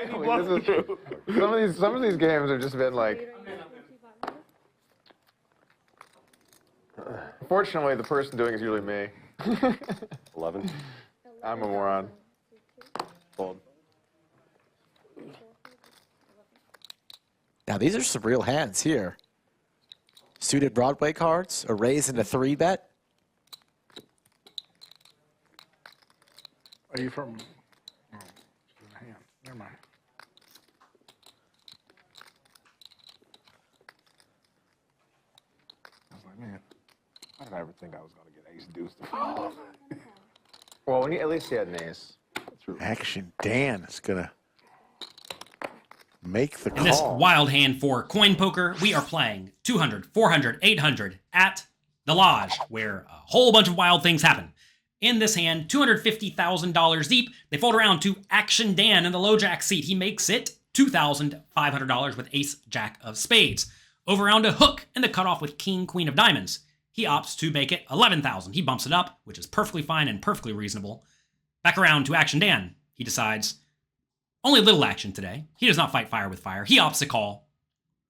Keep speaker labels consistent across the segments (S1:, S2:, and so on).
S1: Some of these games have just been like. Fortunately, the person doing it is usually me.
S2: 11.
S1: I'm a moron.
S2: Fold.
S3: Now, these are some real hands here. Suited Broadway cards, a raise and a 3-bet.
S4: Are you from? Oh, never mind. I was like, man, why did I ever think I was going to get ace deuce to fall?
S1: Well, when at least he had an ace.
S5: Action Dan is going to make the call.
S6: In this wild hand for CoinPoker, we are playing 200, 400, 800 at the Lodge, where a whole bunch of wild things happen. In this hand, $250,000 deep. They fold around to Action Dan in the low jack seat. He makes it $2,500 with ace jack of spades. Over around to Hook in the cutoff with king queen of diamonds. He opts to make it $11,000. He bumps it up, which is perfectly fine and perfectly reasonable. Back around to Action Dan. He decides, only little action today. He does not fight fire with fire. He opts to call.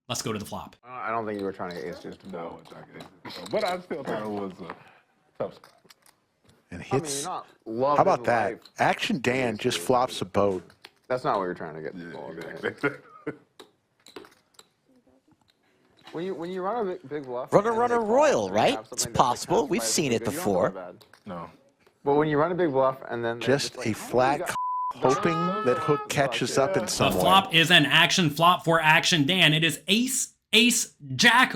S6: Let's go to the flop.
S1: I don't think you were trying to get ace deuce to
S4: No, but I still thought it was a tough spot.
S5: And hits.
S1: how
S5: How about that? Action Dan just flops a boat.
S1: That's not what you're trying to get. When you run a big bluff.
S3: Runner royal, right? It's possible. We've seen it before.
S4: No.
S1: But when you run a big bluff and then
S5: Just a flat hoping that Hook catches up in
S6: The
S5: some way.
S6: flop is an action flop for Action Dan. It is ace, ace, jack,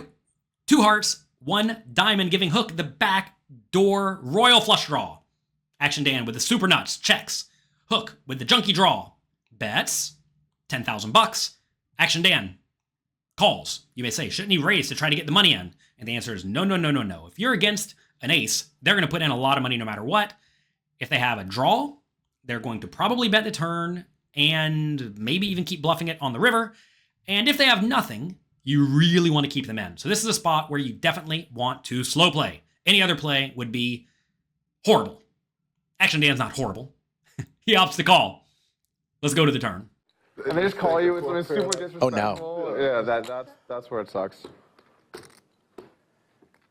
S6: 2 hearts, 1 diamond, giving Hook the back door royal flush draw. Action Dan with the super nuts checks. Hook with the junky draw bets 10,000 bucks. Action Dan calls. You may say, shouldn't he raise to try to get the money in? And the answer is no, no, no, no, no. If you're against an ace, they're going to put in a lot of money no matter what. If they have a draw, they're going to probably bet the turn and maybe even keep bluffing it on the river. And if they have nothing, you really want to keep them in. So this is a spot where you definitely want to slow play. Any other play would be horrible. Action Dan's not horrible. He opts to call. Let's go to the turn.
S1: And they just call you when it's super disrespectful.
S3: Oh, no.
S1: Yeah, that's where it sucks.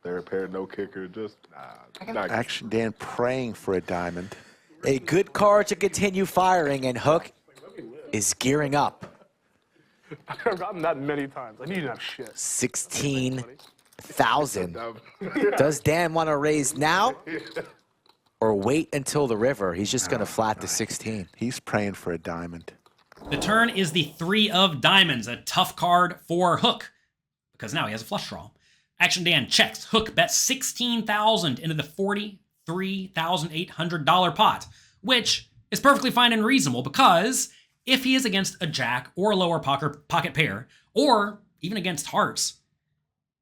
S2: Third pair, no kicker, just not
S5: Action Dan praying for a diamond.
S3: A good card to continue firing, and Hook is gearing up.
S4: I've gotten that many times. I need to have shit.
S3: 16,000. Does Dan want to raise now or wait until the river? He's just going to flat the 16.
S5: He's praying for a diamond.
S6: The turn is the 3 of diamonds, a tough card for Hook, because now he has a flush draw. Action Dan checks. Hook bets 16,000 into the $43,800 pot, which is perfectly fine and reasonable because if he is against a jack or a lower pocket pair, or even against hearts,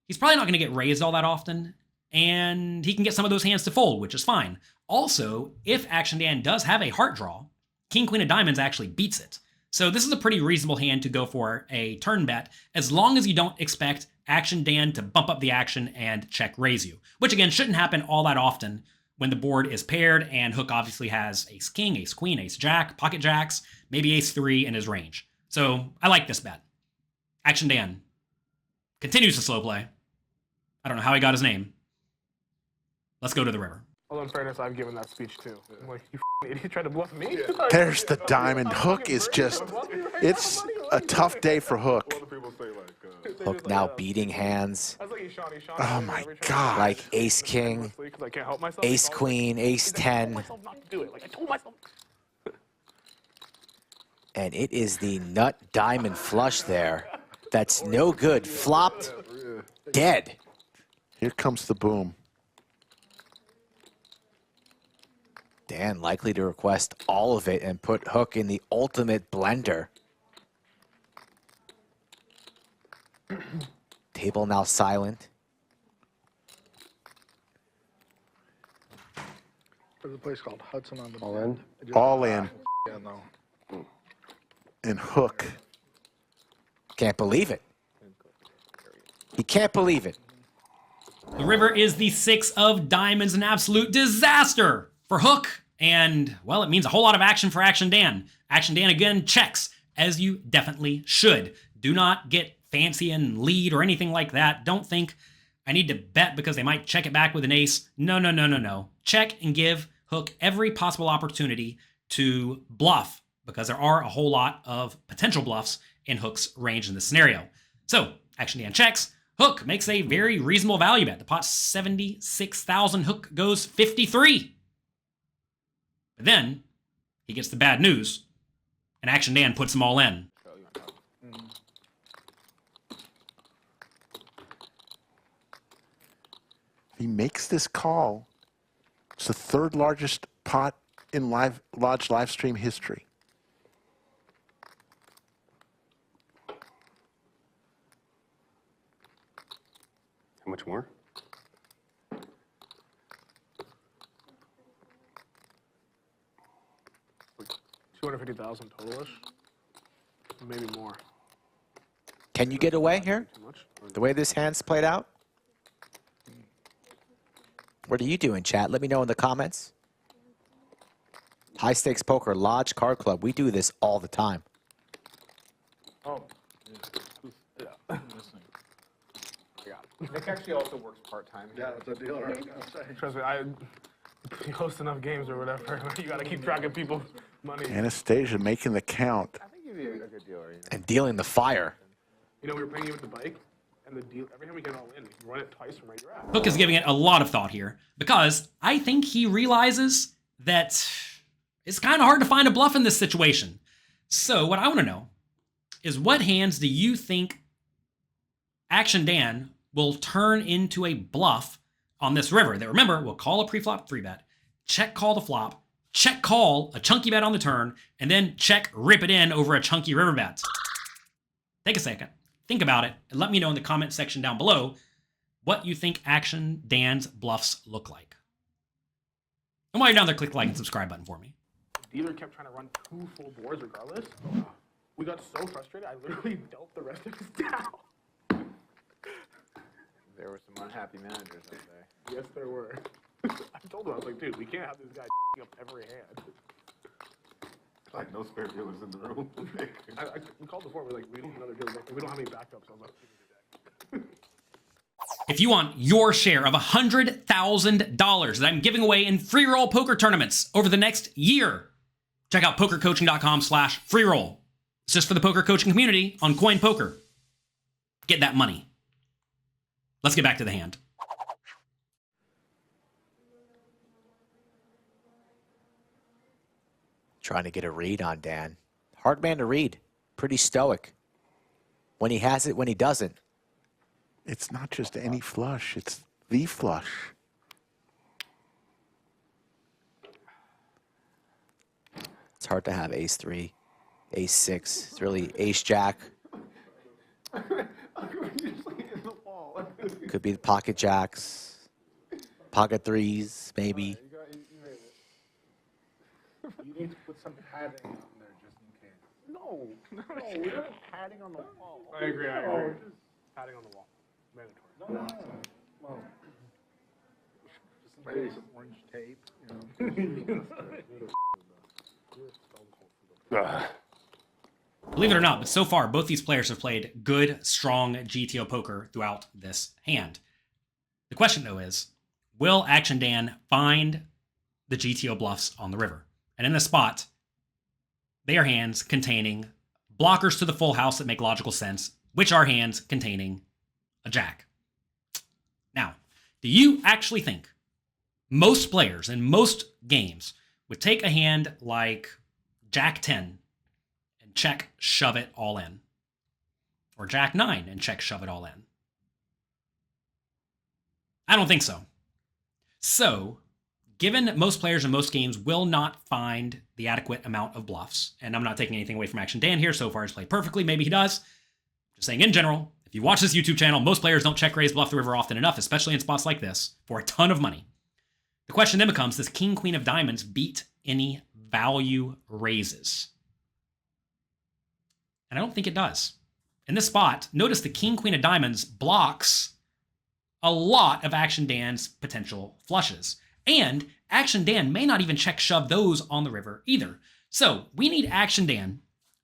S6: he's probably not going to get raised all that often, and he can get some of those hands to fold, which is fine. Also, if Action Dan does have a heart draw, King Queen of Diamonds actually beats it. So this is a pretty reasonable hand to go for a turn bet, as long as you don't expect Action Dan to bump up the action and check raise you, which again shouldn't happen all that often when the board is paired and Hook obviously has ace king, ace queen, ace jack, pocket jacks, maybe ace 3 in his range. So I like this bet. Action Dan continues to slow play. I don't know how he got his name. Let's go to the river.
S4: Although in fairness, I've given that speech too. I'm like, you idiot, tried to bluff me?
S5: There's the diamond. Hook is just, it's a tough day for Hook.
S3: Hook now beating hands
S5: Oh my God.
S3: like ace king, ace queen, ace 10. And it is the nut diamond flush there. That's no good. Flopped, dead.
S5: Here comes the boom.
S3: Dan likely to request all of it and put Hook in the ultimate blender. Table now silent.
S4: There's a place called Hudson on the
S2: all in.
S5: All in.
S4: Yeah, no.
S5: And Hook.
S3: Can't believe it. He can't believe it.
S6: The river is the 6 of diamonds, an absolute disaster for Hook. And, well, it means a whole lot of action for Action Dan. Action Dan again checks. as you definitely should. Do not get fancy and lead or anything like that. Don't think I need to bet because they might check it back with an ace. No, no, no, no, no. Check and give Hook every possible opportunity to bluff because there are a whole lot of potential bluffs in Hook's range in this scenario. So, Action Dan checks. Hook makes a very reasonable value bet. The pot's 76,000. Hook goes 53. But then he gets the bad news, and Action Dan puts them all in.
S5: He makes this call. It's the third largest pot in large live stream history.
S2: How much more?
S4: Like 250,000 totalish. Maybe more.
S3: Can you get away here?
S4: Too much? Or
S3: The way this hand's played out? What are you doing, chat? Let me know in the comments. High Stakes Poker, Lodge Card Club. We do this all the time.
S4: Oh. Yeah.
S1: Nick actually also works part-time.
S2: Yeah, that's a deal, right?
S4: Trust me, you host enough games or whatever. You got to keep track of people's money.
S5: Anastasia making the count.
S1: I think you'd be a good dealer. You know?
S3: And dealing the fire.
S4: You know, we were playing you with the bike, and the deal, every time we get all in, you run it twice from where you're at.
S6: Hook is giving it a lot of thought here because I think he realizes that it's kind of hard to find a bluff in this situation. So what I want to know is what hands do you think Action Dan will turn into a bluff on this river that, remember, will call a pre-flop 3-bet, check call the flop, check call a chunky bet on the turn, and then check rip it in over a chunky river bet. Take a second, think about it, and let me know in the comment section down below what you think Action Dan's bluffs look like. And while you're down there, click the like and subscribe button for me.
S4: The dealer kept trying to run 2 full boards regardless. We got so frustrated, I literally dealt the rest of his down.
S1: There were some unhappy managers out there.
S4: Yes, there were. I told him, I was like, dude, we can't have this guy up every hand.
S2: Like no spare dealers in the room.
S4: We called before, we're like, we need another dealer. We don't have any backups. I was like, we need a deck.
S6: If you want your share of $100,000 that I'm giving away in free roll poker tournaments over the next year, check out pokercoaching.com/freeroll. It's just for the poker coaching community on CoinPoker. Get that money. Let's get back to the hand.
S3: Trying to get a read on Dan. Hard man to read. Pretty stoic. When he has it, when he doesn't.
S5: It's not just any flush. It's the flush.
S3: It's hard to have ace-3, ace-6. It's really ace-jack. Could be the pocket jacks, pocket threes, maybe.
S4: You need to put some padding on there just in case. No, we don't have padding on the wall. I agree. Padding on the wall. Mandatory. No.
S5: Maybe some orange tape. You know.
S6: Believe it or not, but so far, both these players have played good, strong GTO poker throughout this hand. The question, though, is, will Action Dan find the GTO bluffs on the river? And in this spot, they are hands containing blockers to the full house that make logical sense, which are hands containing a jack. Now, do you actually think most players in most games would take a hand like Jack 10 and check, shove it all in? Or Jack 9 and check, shove it all in? I don't think so. So, given most players in most games will not find the adequate amount of bluffs, and I'm not taking anything away from Action Dan here, so far he's played perfectly, maybe he does. Just saying in general, if you watch this YouTube channel, most players don't check raise bluff the river often enough, especially in spots like this, for a ton of money. The question then becomes, does King, Queen of Diamonds beat any value raises? And I don't think it does. In this spot, notice the King, Queen of Diamonds blocks a lot of Action Dan's potential flushes. And Action Dan may not even check shove those on the river either. So we need Action Dan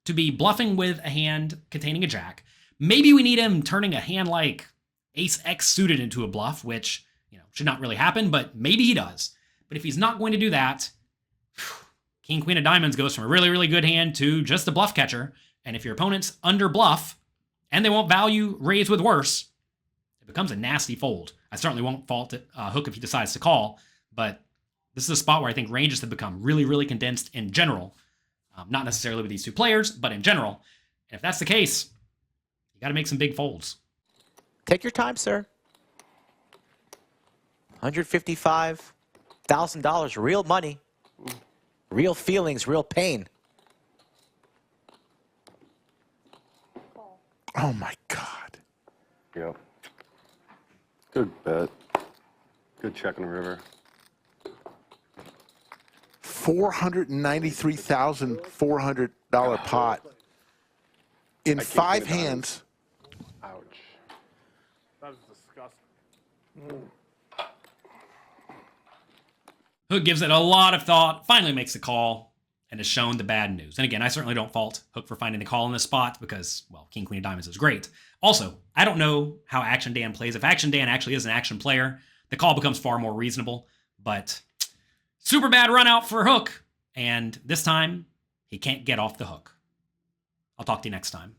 S6: to be bluffing with a hand containing a jack. Maybe we need him turning a hand like ace X suited into a bluff, which, you know, should not really happen, but maybe he does. But if he's not going to do that, king, queen of diamonds goes from a really, really good hand to just a bluff catcher. And if your opponent's under bluff and they won't value raise with worse, it becomes a nasty fold. I certainly won't fault it, Hook if he decides to call, but this is a spot where I think ranges have become really, really condensed in general. Not necessarily with these two players, but in general. And if that's the case, you got to make some big folds.
S3: Take your time, sir. $155,000, real money, real feelings, real pain.
S5: Oh my God.
S2: Yep. Good bet. Good check on the river.
S5: $493,400 pot in 5 hands.
S4: Ouch. That was disgusting.
S6: Hook gives it a lot of thought, finally makes the call, and has shown the bad news. And again, I certainly don't fault Hook for finding the call in this spot because, well, king, queen of diamonds is great. Also, I don't know how Action Dan plays. If Action Dan actually is an action player, the call becomes far more reasonable. But super bad run out for Hook, and this time he can't get off the hook. I'll talk to you next time.